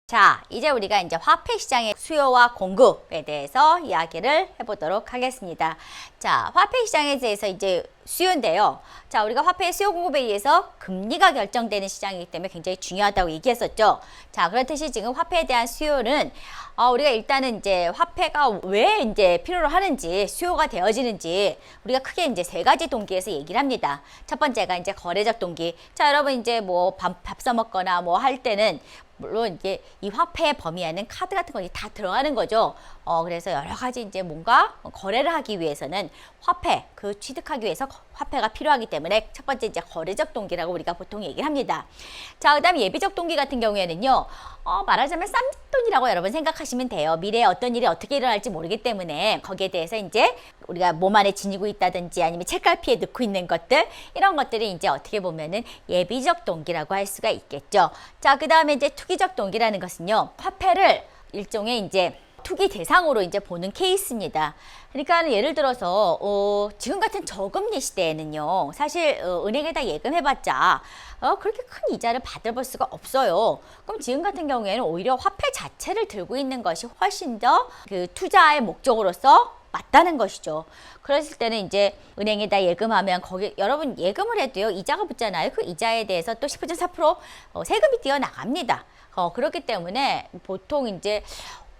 자, 이제 우리가 이제 화폐 시장의 수요와 공급에 대해서 이야기를 해보도록 하겠습니다. 자, 화폐 시장에 대해서 이제 수요인데요. 자, 우리가 화폐의 수요 공급에 의해서 금리가 결정되는 시장이기 때문에 굉장히 중요하다고 얘기했었죠. 자, 그렇듯이 지금 화폐에 대한 수요는 우리가 일단은 이제 화폐가 왜 이제 필요로 하는지, 수요가 되어지는지 우리가 크게 이제 세 가지 동기에서 얘기를 합니다. 첫 번째가 이제 거래적 동기. 자, 여러분 이제 뭐 밥 써먹거나 뭐 할 때는 물론 이게 이 화폐의 범위 안에는 카드 같은 거 다 들어가는 거죠. 그래서 여러 가지 이제 뭔가 거래를 하기 위해서는 화폐, 그 취득하기 위해서 화폐가 필요하기 때문에 첫 번째 이제 거래적 동기라고 우리가 보통 얘기를 합니다. 자, 그다음 예비적 동기 같은 경우에는요, 말하자면 쌈짓돈이라고 여러분 생각하시면 돼요. 미래에 어떤 일이 어떻게 일어날지 모르기 때문에 거기에 대해서 이제 우리가 몸 안에 지니고 있다든지 아니면 책갈피에 넣고 있는 것들, 이런 것들이 이제 어떻게 보면은 예비적 동기라고 할 수가 있겠죠. 자, 그 다음에 이제 투기적 동기라는 것은요, 화폐를 일종의 이제 투기 대상으로 이제 보는 케이스입니다. 그러니까 예를 들어서 지금 같은 저금리 시대에는요, 사실 은행에다 예금해봤자 그렇게 큰 이자를 받아볼 수가 없어요. 그럼 지금 같은 경우에는 오히려 화폐 자체를 들고 있는 것이 훨씬 더 그 투자의 목적으로서 맞다는 것이죠. 그랬을 때는 이제 은행에다 예금하면 거기 여러분 예금을 해도요, 이자가 붙잖아요. 그 이자에 대해서 또 10.4% 세금이 뛰어나갑니다. 그렇기 때문에 보통 이제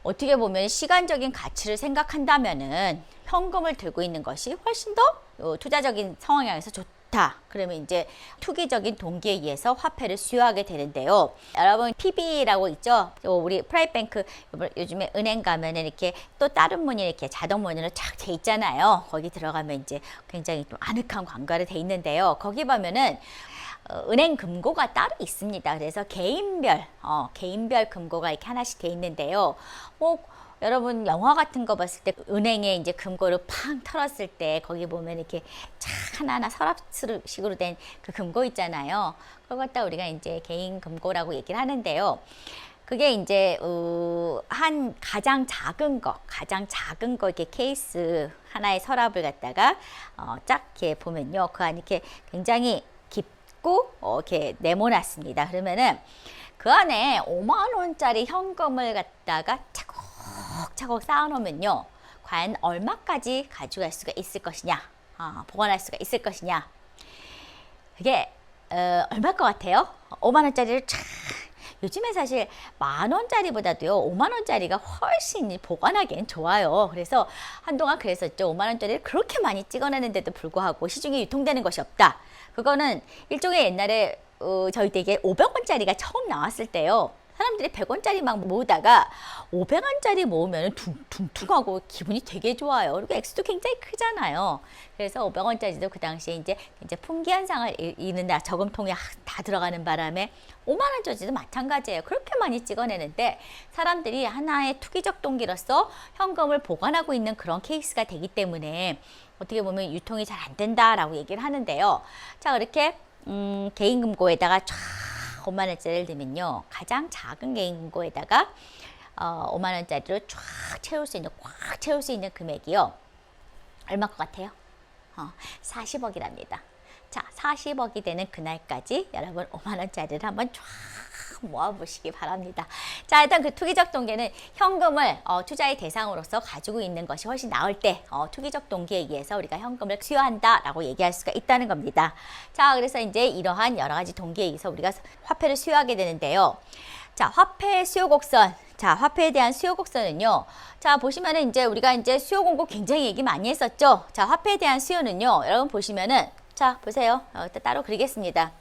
어떻게 보면 시간적인 가치를 생각한다면은 현금을 들고 있는 것이 훨씬 더 투자적인 상황에서 좋다. 그러면 이제 투기적인 동기에 의해서 화폐를 수요하게 되는데요. 여러분 PB라고 있죠? 우리 프라이뱅크 요즘에 은행 가면은 이렇게 또 다른 문이 이렇게 자동 문으로 쫙 돼 있잖아요. 거기 들어가면 이제 굉장히 좀 아늑한 광고가 돼 있는데요. 거기 보면은 은행 금고가 따로 있습니다. 그래서 개인별 금고가 이렇게 하나씩 돼 있는데요. 뭐 여러분 영화 같은 거 봤을 때 은행에 이제 금고를 팡 털었을 때 거기 보면 이렇게 착 하나하나 서랍식으로 된 그 금고 있잖아요. 그걸 갖다 우리가 이제 개인 금고라고 얘기를 하는데요. 그게 이제 한 가장 작은 거 이렇게 케이스 하나의 서랍을 갖다가 쫙 이렇게 보면요, 그 안에 이렇게 굉장히 이렇게 네모났습니다. 그러면은 그 안에 5만 원짜리 현금을 갖다가 차곡차곡 쌓아놓으면요, 과연 얼마까지 가져갈 수가 있을 것이냐, 보관할 수가 있을 것이냐. 그게 얼마일 것 같아요? 5만 원짜리를 쫙, 요즘에 사실 만 원짜리보다도요 5만 원짜리가 훨씬 보관하기엔 좋아요. 그래서 한동안 그랬었죠. 5만 원짜리를 그렇게 많이 찍어내는데도 불구하고 시중에 유통되는 것이 없다. 그거는 일종의 옛날에 저희 댁에 500원짜리가 처음 나왔을 때요, 사람들이 100원짜리 막 모으다가 500원짜리 모으면 둥둥하고 기분이 되게 좋아요. 그리고 액수도 굉장히 크잖아요. 그래서 500원짜리도 그 당시에 이제 풍기한상을 이는 저금통에 다 들어가는 바람에 5만원짜리도 마찬가지예요. 그렇게 많이 찍어내는데 사람들이 하나의 투기적 동기로서 현금을 보관하고 있는 그런 케이스가 되기 때문에 어떻게 보면 유통이 잘 안 된다라고 얘기를 하는데요. 자, 그렇게 개인 금고에다가 쫙 5만 원짜리를 넣으면요, 가장 작은 개인 금고에다가 5만 원짜리로 꽉 채울 수 있는 금액이요, 얼마 것 같아요? 40억이랍니다. 자, 40억이 되는 그날까지 여러분 5만 원짜리를 한번 쫙 모아보시기 바랍니다. 자, 일단 그 투기적 동기는 현금을 투자의 대상으로서 가지고 있는 것이 훨씬 나을 때 투기적 동기에 의해서 우리가 현금을 수요한다라고 얘기할 수가 있다는 겁니다. 자, 그래서 이제 이러한 여러 가지 동기에 의해서 우리가 화폐를 수요하게 되는데요. 자, 화폐 수요 곡선. 자, 화폐에 대한 수요 곡선은요. 자, 보시면은 이제 우리가 이제 수요 공급 굉장히 얘기 많이 했었죠. 자, 화폐에 대한 수요는요, 여러분 보시면은, 자, 보세요. 따로 그리겠습니다.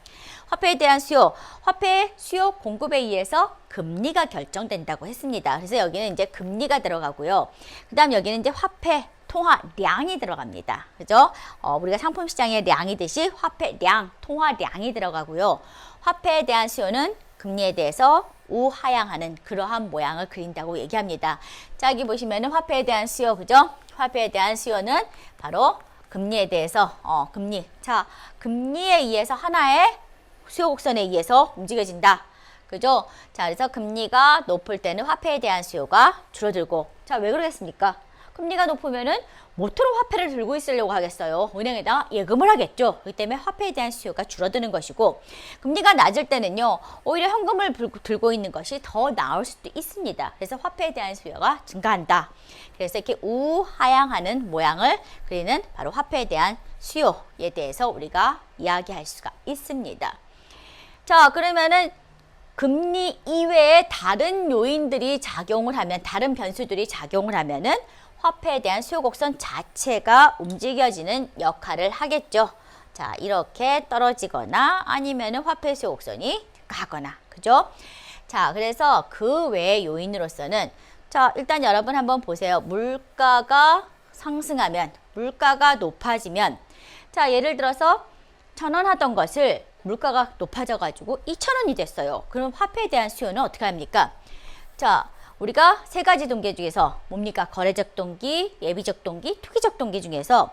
화폐에 대한 수요, 화폐의 수요 공급에 의해서 금리가 결정된다고 했습니다. 그래서 여기는 이제 금리가 들어가고요. 그 다음 여기는 이제 화폐 통화량이 들어갑니다. 그죠? 우리가 상품 시장에 량이듯이 화폐량, 통화량이 들어가고요. 화폐에 대한 수요는 금리에 대해서 우하향하는 그러한 모양을 그린다고 얘기합니다. 자, 여기 보시면은 화폐에 대한 수요, 그죠? 화폐에 대한 수요는 바로 금리에 대해서 금리. 자, 금리에 의해서 하나의 수요 곡선에 의해서 움직여진다. 그죠? 자, 그래서 금리가 높을 때는 화폐에 대한 수요가 줄어들고. 자, 왜 그러겠습니까? 금리가 높으면은 모토로 화폐를 들고 있으려고 하겠어요. 은행에다 예금을 하겠죠. 그렇기 때문에 화폐에 대한 수요가 줄어드는 것이고, 금리가 낮을 때는요, 오히려 현금을 들고 있는 것이 더 나을 수도 있습니다. 그래서 화폐에 대한 수요가 증가한다. 그래서 이렇게 우하향하는 모양을 그리는 바로 화폐에 대한 수요에 대해서 우리가 이야기할 수가 있습니다. 자, 그러면은 금리 이외에 다른 요인들이 작용을 하면, 다른 변수들이 작용을 하면은 화폐에 대한 수요 곡선 자체가 움직여지는 역할을 하겠죠. 자, 이렇게 떨어지거나 아니면은 화폐 수요 곡선이 가거나, 그죠? 자, 그래서 그 외의 요인으로서는, 자, 일단 여러분 한번 보세요. 물가가 상승하면, 물가가 높아지면, 자, 예를 들어서 1,000원 하던 것을 물가가 높아져가지고 2,000원이 됐어요. 그럼 화폐에 대한 수요는 어떻게 합니까? 자, 우리가 세 가지 동기 중에서 뭡니까? 거래적 동기, 예비적 동기, 투기적 동기 중에서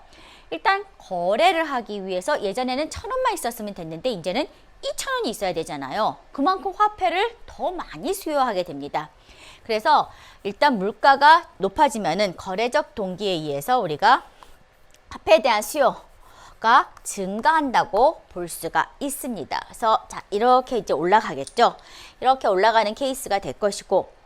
일단 거래를 하기 위해서 예전에는 1,000원만 있었으면 됐는데 이제는 2,000원이 있어야 되잖아요. 그만큼 화폐를 더 많이 수요하게 됩니다. 그래서 일단 물가가 높아지면은 거래적 동기에 의해서 우리가 화폐에 대한 수요가 증가한다고 볼 수가 있습니다. 그래서 자, 이렇게 이제 올라가겠죠. 이렇게 올라가는 케이스가 될 것이고,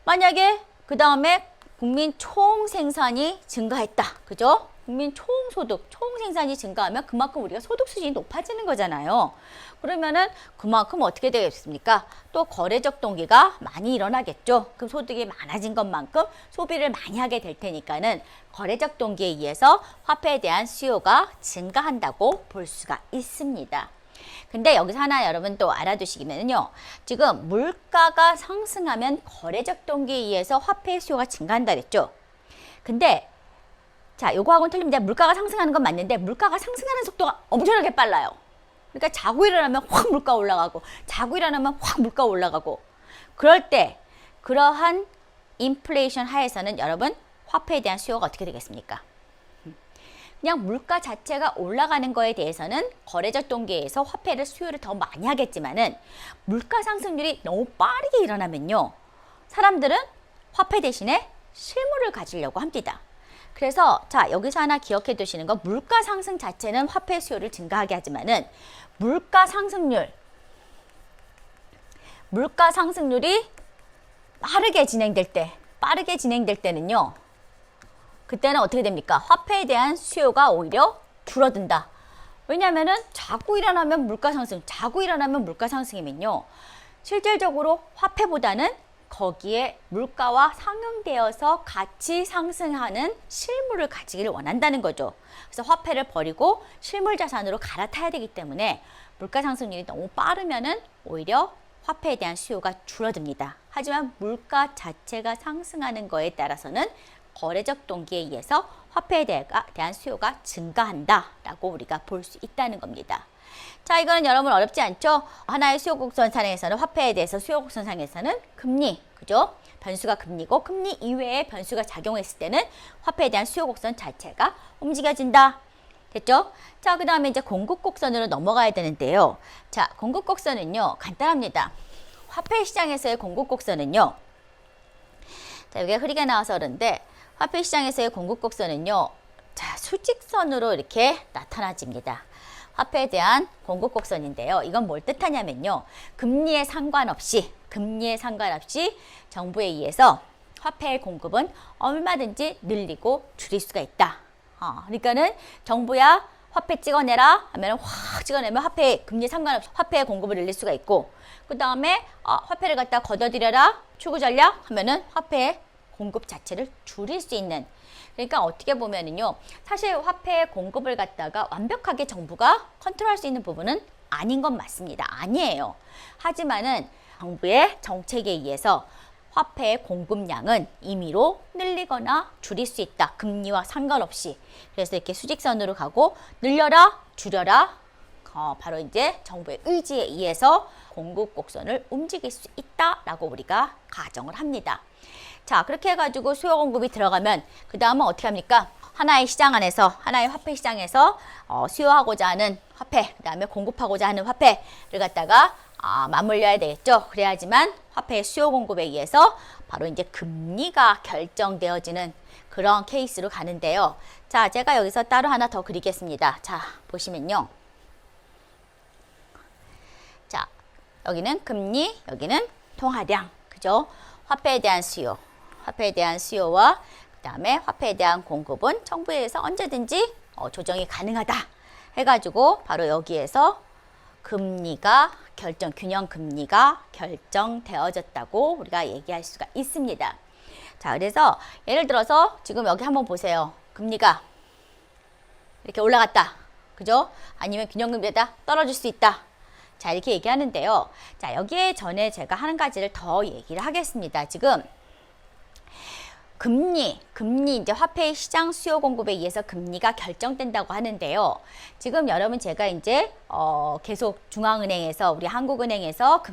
만약에 그 다음에 국민 총 생산이 증가했다. 그죠? 국민 총 소득, 총 생산이 증가하면 그만큼 우리가 소득 수준이 높아지는 거잖아요. 그러면은 그만큼 어떻게 되겠습니까? 또 거래적 동기가 많이 일어나겠죠. 그럼 소득이 많아진 것만큼 소비를 많이 하게 될 테니까는 거래적 동기에 의해서 화폐에 대한 수요가 증가한다고 볼 수가 있습니다. 근데 여기서 하나 여러분 또 알아두시기면요. 지금 물가가 상승하면 거래적 동기에 의해서 화폐의 수요가 증가한다 그랬죠. 근데 자, 요거하고는 틀립니다. 물가가 상승하는 건 맞는데 물가가 상승하는 속도가 엄청나게 빨라요. 그러니까 자고 일어나면 확 물가 올라가고 자고 일어나면 확 물가 올라가고, 그럴 때 그러한 인플레이션 하에서는 여러분 화폐에 대한 수요가 어떻게 되겠습니까? 그냥 물가 자체가 올라가는 거에 대해서는 거래적 동기에서 화폐를 수요를 더 많이 하겠지만은 물가 상승률이 너무 빠르게 일어나면요, 사람들은 화폐 대신에 실물을 가지려고 합니다. 그래서 자, 여기서 하나 기억해 두시는 건, 물가 상승 자체는 화폐 수요를 증가하게 하지만은 물가 상승률이 빠르게 진행될 때는요, 그때는 어떻게 됩니까? 화폐에 대한 수요가 오히려 줄어든다. 왜냐하면은 자고 일어나면 물가 상승이면요, 실질적으로 화폐보다는 거기에 물가와 상응되어서 같이 상승하는 실물을 가지기를 원한다는 거죠. 그래서 화폐를 버리고 실물 자산으로 갈아타야 되기 때문에 물가 상승률이 너무 빠르면은 오히려 화폐에 대한 수요가 줄어듭니다. 하지만 물가 자체가 상승하는 거에 따라서는 거래적 동기에 의해서 화폐에 대한 수요가 증가한다라고 우리가 볼 수 있다는 겁니다. 자, 이거는 여러분 어렵지 않죠? 하나의 수요 곡선상에서는, 화폐에 대해서 수요 곡선상에서는 금리, 그죠? 변수가 금리고, 금리 이외에 변수가 작용했을 때는 화폐에 대한 수요 곡선 자체가 움직여진다. 됐죠? 자, 그 다음에 이제 공급 곡선으로 넘어가야 되는데요. 자, 공급 곡선은요, 간단합니다. 화폐 시장에서의 공급 곡선은요, 자, 여기가 흐리게 나와서 그런데, 화폐 시장에서의 공급 곡선은요, 자, 수직선으로 이렇게 나타나집니다. 화폐에 대한 공급 곡선인데요. 이건 뭘 뜻하냐면요, 금리에 상관없이 정부에 의해서 화폐의 공급은 얼마든지 늘리고 줄일 수가 있다. 그러니까는 정부야 화폐 찍어내라 하면 확 찍어내면 금리에 상관없이 화폐의 공급을 늘릴 수가 있고, 그 다음에 화폐를 갖다 걷어들여라 추구 전략 하면은 화폐의 공급 자체를 줄일 수 있는, 그러니까 어떻게 보면은요, 사실 화폐의 공급을 갖다가 완벽하게 정부가 컨트롤할 수 있는 부분은 아닌 건 맞습니다. 아니에요. 하지만은 정부의 정책에 의해서 화폐의 공급량은 임의로 늘리거나 줄일 수 있다. 금리와 상관없이. 그래서 이렇게 수직선으로 가고, 늘려라, 줄여라, 바로 이제 정부의 의지에 의해서 공급 곡선을 움직일 수 있다라고 우리가 가정을 합니다. 자, 그렇게 해가지고 수요 공급이 들어가면 그 다음은 어떻게 합니까? 하나의 시장 안에서, 하나의 화폐 시장에서 수요하고자 하는 화폐, 그 다음에 공급하고자 하는 화폐를 갖다가 맞물려야 되겠죠. 그래야지만 화폐의 수요 공급에 의해서 바로 이제 금리가 결정되어지는 그런 케이스로 가는데요. 자, 제가 여기서 따로 하나 더 그리겠습니다. 자, 보시면요. 자, 여기는 금리, 여기는 통화량, 그죠? 화폐에 대한 수요, 화폐에 대한 수요와 그 다음에 화폐에 대한 공급은 정부에서 언제든지 조정이 가능하다 해가지고 바로 여기에서 금리가 균형 금리가 결정되어졌다고 우리가 얘기할 수가 있습니다. 자, 그래서 예를 들어서 지금 여기 한번 보세요. 금리가 이렇게 올라갔다, 그죠? 아니면 균형금리가 떨어질 수 있다. 자, 이렇게 얘기하는데요. 자, 여기에 전에 제가 한 가지를 더 얘기를 하겠습니다. 지금 금리 이제 화폐의 시장 수요 공급에 의해서 금리가 결정된다고 하는데요. 지금 여러분 제가 이제 계속 중앙은행에서 우리 한국은행에서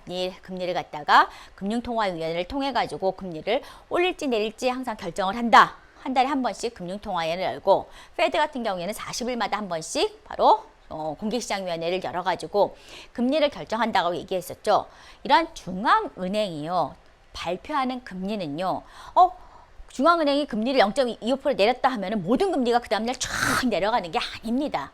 금리를 갖다가 금융통화위원회를 통해 가지고 금리를 올릴지 내릴지 항상 결정을 한다. 한 달에 한 번씩 금융통화위원회를 열고 페드 같은 경우에는 40일마다 한 번씩 바로 공개시장위원회를 열어가지고 금리를 결정한다고 얘기했었죠. 이러한 중앙은행이요 발표하는 금리는요. 중앙은행이 금리를 0.25% 내렸다 하면 모든 금리가 그 다음날 쫙 내려가는 게 아닙니다.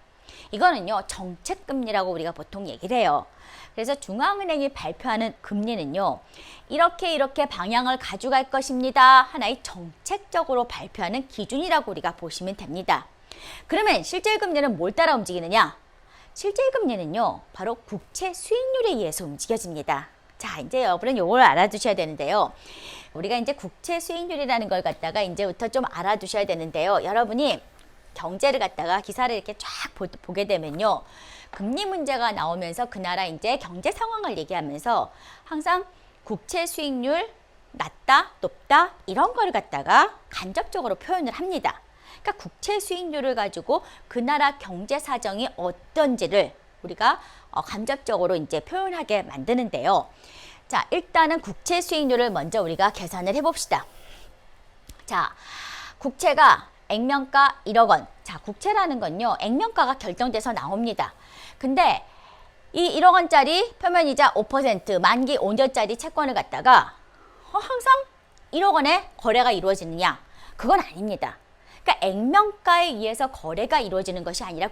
이거는요 정책금리라고 우리가 보통 얘기를 해요. 그래서 중앙은행이 발표하는 금리는요 이렇게 방향을 가져갈 것입니다. 하나의 정책적으로 발표하는 기준이라고 우리가 보시면 됩니다. 그러면 실질금리는 뭘 따라 움직이느냐? 실질금리는요 바로 국채 수익률에 의해서 움직여집니다. 자, 이제 여러분은 요걸 알아두셔야 되는데요. 우리가 이제 국채 수익률이라는 걸 갖다가 이제부터 좀 알아두셔야 되는데요. 여러분이 경제를 갖다가 기사를 이렇게 쫙 보게 되면요. 금리 문제가 나오면서 그 나라 이제 경제 상황을 얘기하면서 항상 국채 수익률 낮다, 높다 이런 걸 갖다가 간접적으로 표현을 합니다. 그러니까 국채 수익률을 가지고 그 나라 경제 사정이 어떤지를 우리가 간접적으로 이제 표현하게 만드는데요. 자, 일단은 국채 수익률을 먼저 우리가 계산을 해봅시다. 자, 국채가 액면가 1억 원. 자, 국채라는 건요, 액면가가 결정돼서 나옵니다. 근데 이 1억 원짜리 표면이자 5%, 만기 5년짜리 채권을 갖다가 항상 1억 원에 거래가 이루어지느냐? 그건 아닙니다. 그러니까 액면가에 의해서 거래가 이루어지는 것이 아니라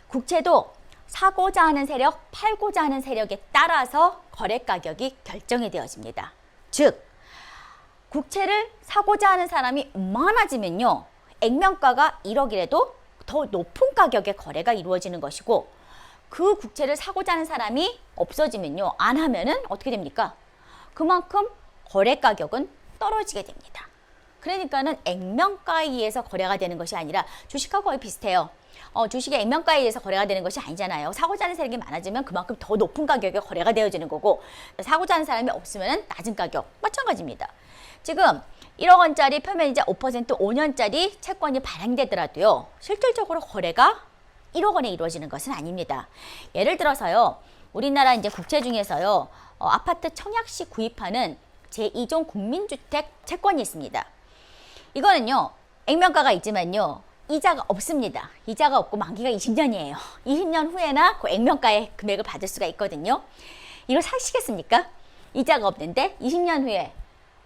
국채도 사고자 하는 세력, 팔고자 하는 세력에 따라서 거래 가격이 결정이 되어집니다. 즉, 국채를 사고자 하는 사람이 많아지면요. 액면가가 1억이라도 더 높은 가격에 거래가 이루어지는 것이고 그 국채를 사고자 하는 사람이 없어지면요. 안 하면은 어떻게 됩니까? 그만큼 거래 가격은 떨어지게 됩니다. 그러니까는 액면가에 의해서 거래가 되는 것이 아니라 주식하고 거의 비슷해요. 주식의 액면가에 의해서 거래가 되는 것이 아니잖아요. 사고자 하는 세력이 많아지면 그만큼 더 높은 가격에 거래가 되어지는 거고 사고자 하는 사람이 없으면 낮은 가격 마찬가지입니다. 지금 1억 원짜리 표면이자 5% 5년짜리 채권이 발행되더라도요. 실질적으로 거래가 1억 원에 이루어지는 것은 아닙니다. 예를 들어서요. 우리나라 이제 국채 중에서요. 아파트 청약시 구입하는 제2종 국민주택 채권이 있습니다. 이거는요. 액면가가 있지만요. 이자가 없습니다. 이자가 없고 만기가 20년이에요. 20년 후에나 그 액면가의 금액을 받을 수가 있거든요. 이걸 사시겠습니까? 이자가 없는데 20년 후에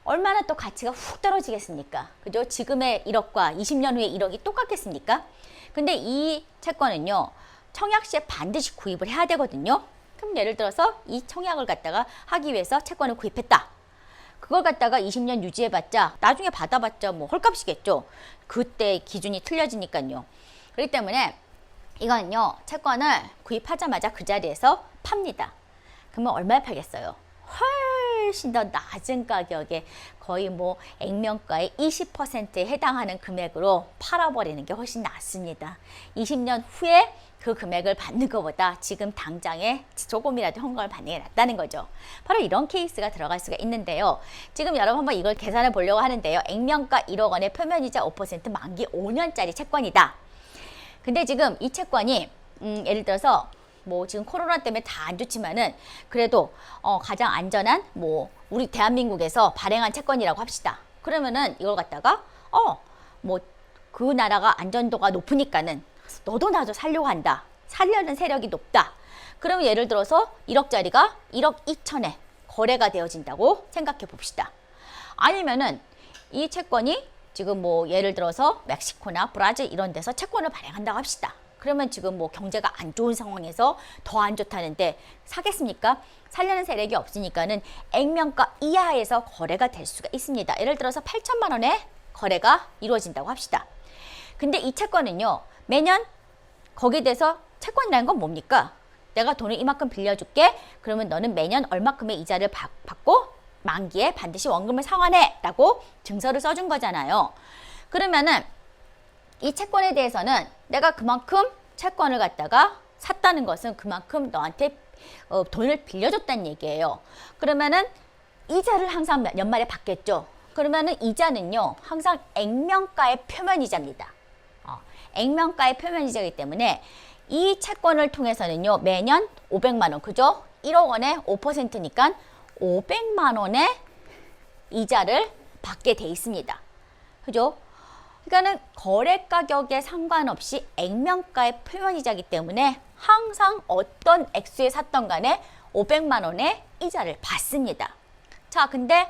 얼마나 또 가치가 훅 떨어지겠습니까? 그죠? 지금의 1억과 20년 후에 1억이 똑같겠습니까? 근데 이 채권은요. 청약 시에 반드시 구입을 해야 되거든요. 그럼 예를 들어서 이 청약을 갖다가 하기 위해서 채권을 구입했다. 그걸 갖다가 20년 유지해봤자 나중에 받아봤자 뭐 헐값이겠죠. 그때 기준이 틀려지니까요. 그렇기 때문에 이거는요. 채권을 구입하자마자 그 자리에서 팝니다. 그러면 얼마에 팔겠어요? 훨씬 더 낮은 가격에 거의 뭐 액면가의 20%에 해당하는 금액으로 팔아버리는 게 훨씬 낫습니다. 20년 후에 그 금액을 받는 것보다 지금 당장에 조금이라도 현금을 받는 게 낫다는 거죠. 바로 이런 케이스가 들어갈 수가 있는데요. 지금 여러분 한번 이걸 계산해 보려고 하는데요. 액면가 1억 원에 표면이자 5% 만기 5년짜리 채권이다. 근데 지금 이 채권이 예를 들어서 뭐 지금 코로나 때문에 다 안 좋지만은 그래도 가장 안전한 뭐 우리 대한민국에서 발행한 채권이라고 합시다. 그러면은 이걸 갖다가 뭐 그 나라가 안전도가 높으니까는 너도 나도 살려고 한다. 살려는 세력이 높다. 그러면 예를 들어서 1억짜리가 1억 2천에 거래가 되어진다고 생각해 봅시다. 아니면은 이 채권이 지금 뭐 예를 들어서 멕시코나 브라질 이런 데서 채권을 발행한다고 합시다. 그러면 지금 뭐 경제가 안 좋은 상황에서 더 안 좋다는데 사겠습니까? 살려는 세력이 없으니까는 액면가 이하에서 거래가 될 수가 있습니다. 예를 들어서 8천만 원에 거래가 이루어진다고 합시다. 근데 이 채권은요, 매년 거기에 대해서 채권이라는 건 뭡니까? 내가 돈을 이만큼 빌려줄게. 그러면 너는 매년 얼마큼의 이자를 받고 만기에 반드시 원금을 상환해 라고 증서를 써준 거잖아요. 그러면은 이 채권에 대해서는 내가 그만큼 채권을 갖다가 샀다는 것은 그만큼 너한테 돈을 빌려줬다는 얘기예요. 그러면은 이자를 항상 연말에 받겠죠. 그러면은 이자는요, 항상 액면가의 표면이자입니다. 액면가의 표면이자이기 때문에 이 채권을 통해서는요, 매년 500만 원, 그죠? 1억 원에 5%니까 500만 원의 이자를 받게 돼 있습니다. 그죠? 그러니까는 거래 가격에 상관없이 액면가의 표면이자이기 때문에 항상 어떤 액수에 샀던 간에 500만 원의 이자를 받습니다. 자, 근데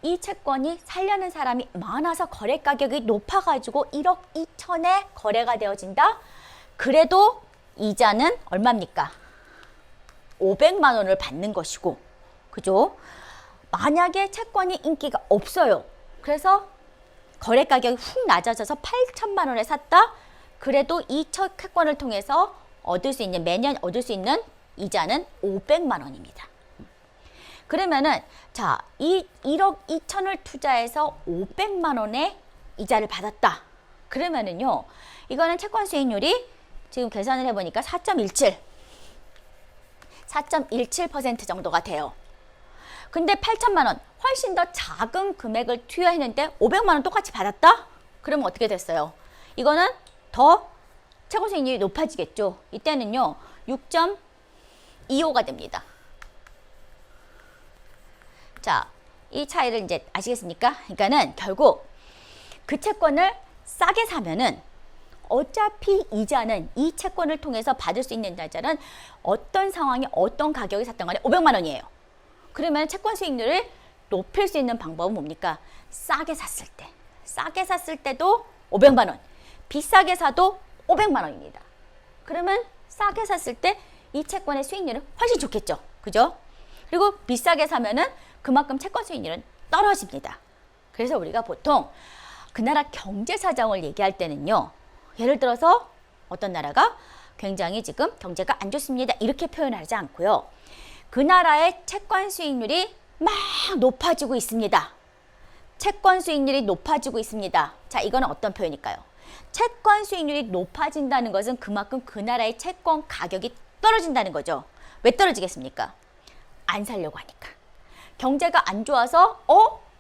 이 채권이 살려는 사람이 많아서 거래 가격이 높아가지고 1억 2천에 거래가 되어진다? 그래도 이자는 얼마입니까? 500만 원을 받는 것이고, 그죠? 만약에 채권이 인기가 없어요. 그래서 거래 가격이 훅 낮아져서 8천만 원에 샀다? 그래도 이 채권을 통해서 매년 얻을 수 있는 이자는 500만 원입니다. 그러면은, 자, 이 1억 2천을 투자해서 500만 원의 이자를 받았다. 그러면은요, 이거는 채권 수익률이 지금 계산을 해보니까 4.17% 정도가 돼요. 근데 8천만 원, 훨씬 더 작은 금액을 투여했는데 500만 원 똑같이 받았다? 그러면 어떻게 됐어요? 이거는 더 채권 수익률이 높아지겠죠. 이때는요, 6.25가 됩니다. 자, 이 차이를 이제 아시겠습니까? 그러니까는 결국 그 채권을 싸게 사면은 어차피 이자는 이 채권을 통해서 받을 수 있는 날짜는 어떤 상황에 어떤 가격에 샀던 간에 500만 원이에요. 그러면 채권 수익률을 높일 수 있는 방법은 뭡니까? 싸게 샀을 때. 싸게 샀을 때도 500만 원. 비싸게 사도 500만 원입니다. 그러면 싸게 샀을 때 이 채권의 수익률은 훨씬 좋겠죠. 그죠? 그리고 비싸게 사면은 그만큼 채권 수익률은 떨어집니다. 그래서 우리가 보통 그 나라 경제 사정을 얘기할 때는요, 예를 들어서 어떤 나라가 굉장히 지금 경제가 안 좋습니다. 이렇게 표현하지 않고요. 그 나라의 채권 수익률이 막 높아지고 있습니다. 채권 수익률이 높아지고 있습니다. 자, 이거는 어떤 표현일까요? 채권 수익률이 높아진다는 것은 그만큼 그 나라의 채권 가격이 떨어진다는 거죠. 왜 떨어지겠습니까? 안 살려고 하니까. 경제가 안 좋아서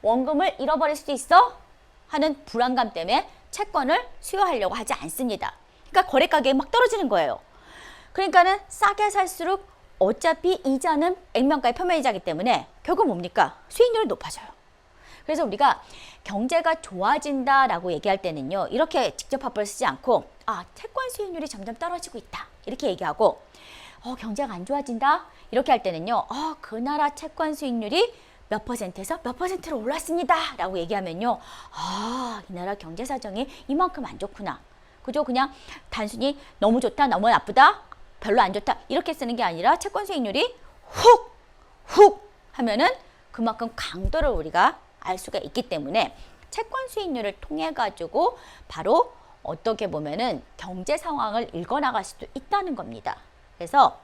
원금을 잃어버릴 수도 있어? 하는 불안감 때문에 채권을 수요하려고 하지 않습니다. 그러니까 거래 가격이 막 떨어지는 거예요. 그러니까는 싸게 살수록 어차피 이자는 액면가의 표면이자이기 때문에 결국 뭡니까? 수익률이 높아져요. 그래서 우리가 경제가 좋아진다라고 얘기할 때는요, 이렇게 직접 화법을 쓰지 않고 채권 수익률이 점점 떨어지고 있다 이렇게 얘기하고, 경제가 안 좋아진다 이렇게 할 때는요, 그 나라 채권 수익률이 몇 퍼센트에서 몇 퍼센트로 올랐습니다 라고 얘기하면요, 이 나라 경제 사정이 이만큼 안 좋구나. 그죠? 그냥 단순히 너무 좋다, 너무 나쁘다, 별로 안 좋다 이렇게 쓰는 게 아니라 채권 수익률이 훅 하면은 그만큼 강도를 우리가 알 수가 있기 때문에 채권 수익률을 통해 가지고 바로 어떻게 보면은 경제 상황을 읽어나갈 수도 있다는 겁니다. 그래서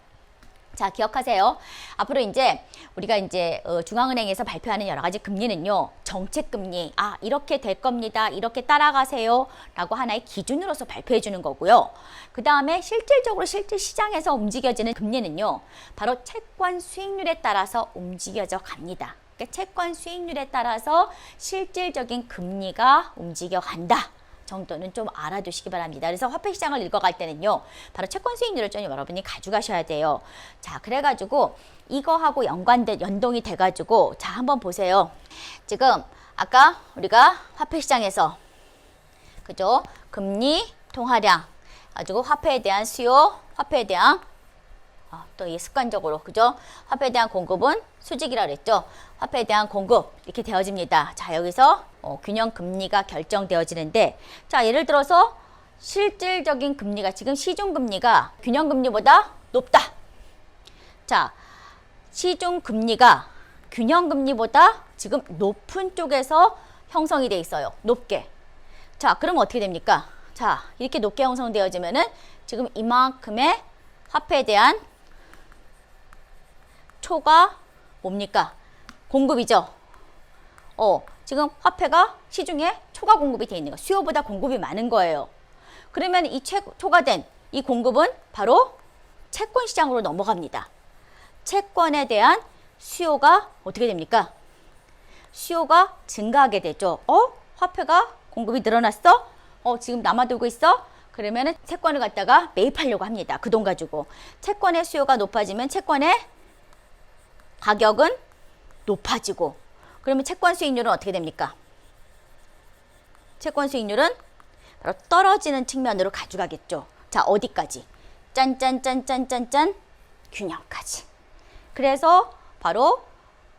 자, 기억하세요. 앞으로 이제 우리가 이제 중앙은행에서 발표하는 여러 가지 금리는요, 정책 금리, 이렇게 될 겁니다. 이렇게 따라가세요. 라고 하나의 기준으로서 발표해 주는 거고요. 그 다음에 실질적으로 실제 시장에서 움직여지는 금리는요, 바로 채권 수익률에 따라서 움직여져 갑니다. 그러니까 채권 수익률에 따라서 실질적인 금리가 움직여 간다 정도는 좀 알아두시기 바랍니다. 그래서 화폐 시장을 읽어갈 때는요, 바로 채권 수익률을 좀 여러분이 가져가셔야 돼요. 자, 그래가지고 이거하고 연동이 돼가지고, 자, 한번 보세요. 지금 아까 우리가 화폐 시장에서, 그죠? 금리, 통화량, 가지고 화폐에 대한 수요, 화폐에 대한 또 이게 습관적으로, 그죠? 화폐에 대한 공급은 수직이라 그랬죠? 화폐에 대한 공급 이렇게 되어집니다. 자, 여기서 균형 금리가 결정되어지는데, 자, 예를 들어서 실질적인 금리가 지금 시중 금리가 균형 금리보다 높다. 자, 시중 금리가 균형 금리보다 지금 높은 쪽에서 형성이 돼 있어요. 높게. 자, 그럼 어떻게 됩니까? 자, 이렇게 높게 형성되어지면은 지금 이만큼의 화폐에 대한 초과 뭡니까? 공급이죠. 지금 화폐가 시중에 초과 공급이 돼 있는 거, 수요보다 공급이 많은 거예요. 그러면 이 초과된 이 공급은 바로 채권 시장으로 넘어갑니다. 채권에 대한 수요가 어떻게 됩니까? 수요가 증가하게 되죠. 화폐가 공급이 늘어났어? 지금 남아돌고 있어? 그러면은 채권을 갖다가 매입하려고 합니다. 그 돈 가지고. 채권의 수요가 높아지면 채권의 가격은 높아지고, 그러면 채권 수익률은 어떻게 됩니까? 채권 수익률은 바로 떨어지는 측면으로 가져가겠죠. 자, 어디까지? 짠짠짠짠짠짠 균형까지. 그래서 바로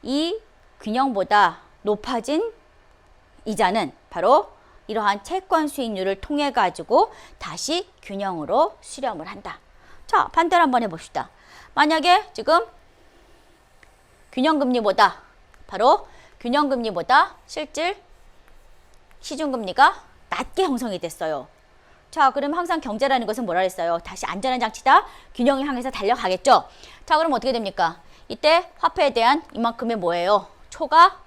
이 균형보다 높아진 이자는 바로 이러한 채권 수익률을 통해 가지고 다시 균형으로 수렴을 한다. 자, 반대로 한번 해봅시다. 만약에 지금 균형금리보다 바로 균형금리보다 실질 시중금리가 낮게 형성이 됐어요. 자, 그럼 항상 경제라는 것은 뭐라 했어요? 다시 안전한 장치다. 균형을 향해서 달려가겠죠. 자, 그럼 어떻게 됩니까? 이때 화폐에 대한 이만큼의 뭐예요? 초과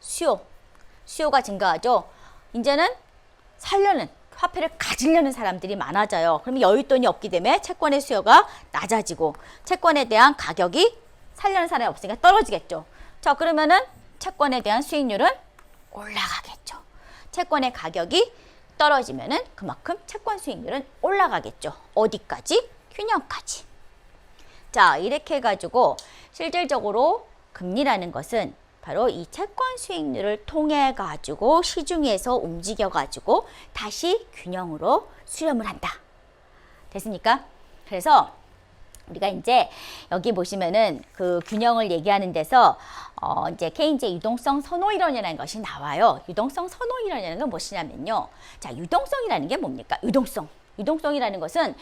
수요가 증가하죠. 이제는 살려는 화폐를 가지려는 사람들이 많아져요. 그러면 여윳돈이 없기 때문에 채권의 수요가 낮아지고 채권에 대한 가격이 살려는 사람이 없으니까 떨어지겠죠. 자, 그러면은 채권에 대한 수익률은 올라가겠죠. 채권의 가격이 떨어지면은 그만큼 채권 수익률은 올라가겠죠. 어디까지? 균형까지. 자, 이렇게 해가지고 실질적으로 금리라는 것은 바로 이 채권 수익률을 통해 가지고 시중에서 움직여 가지고 다시 균형으로 수렴을 한다. 됐습니까? 그래서 우리가 이제 여기 보시면은 그 균형을 얘기하는 데서 이제 케인즈의 유동성 선호 이론이라는 것이 나와요. 유동성 선호 이론이라는 건 무엇이냐면요. 자, 유동성이라는 게 뭡니까? 유동성이라는 것은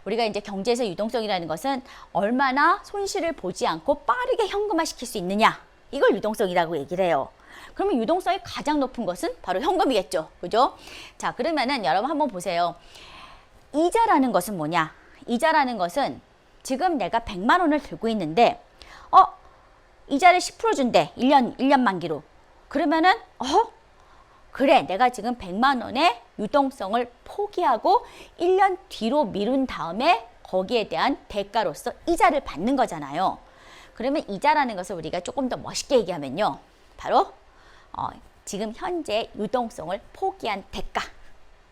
우리가 이제 경제에서 유동성이라는 것은 얼마나 손실을 보지 않고 빠르게 현금화시킬 수 있느냐. 이걸 유동성이라고 얘기를 해요. 그러면 유동성이 가장 높은 것은 바로 현금이겠죠. 그죠? 자, 그러면은 여러분 한번 보세요. 이자라는 것은 뭐냐? 이자라는 것은 지금 내가 100만 원을 들고 있는데 이자를 10% 준대. 1년 만기로. 그러면은 그래, 내가 지금 100만 원의 유동성을 포기하고 1년 뒤로 미룬 다음에 거기에 대한 대가로서 이자를 받는 거잖아요. 그러면 이자라는 것을 우리가 조금 더 멋있게 얘기하면요. 바로 지금 현재 유동성을 포기한 대가.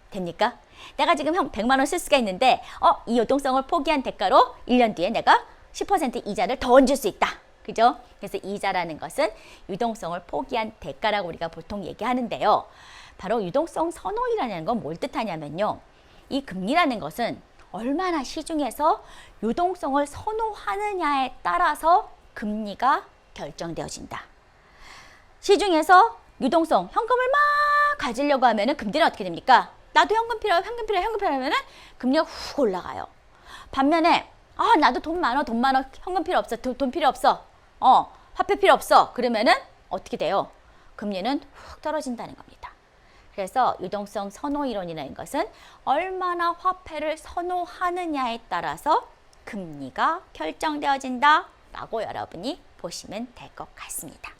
됩니까? 내가 지금 100만 원 쓸 수가 있는데 이 유동성을 포기한 대가로 1년 뒤에 내가 10% 이자를 더 얹을 수 있다. 그죠? 그래서 이자라는 것은 유동성을 포기한 대가라고 우리가 보통 얘기하는데요. 바로 유동성 선호이라는 건 뭘 뜻하냐면요. 이 금리라는 것은 얼마나 시중에서 유동성을 선호하느냐에 따라서 금리가 결정되어진다. 시중에서 유동성, 현금을 막 가지려고 하면은 금리는 어떻게 됩니까? 나도 현금 필요해 하면은 금리가 훅 올라가요. 반면에 나도 돈 많아, 현금 필요 없어, 돈 필요 없어, 화폐 필요 없어. 그러면은 어떻게 돼요? 금리는 훅 떨어진다는 겁니다. 그래서 유동성 선호 이론이라는 것은 얼마나 화폐를 선호하느냐에 따라서 금리가 결정되어진다라고 여러분이 보시면 될 것 같습니다.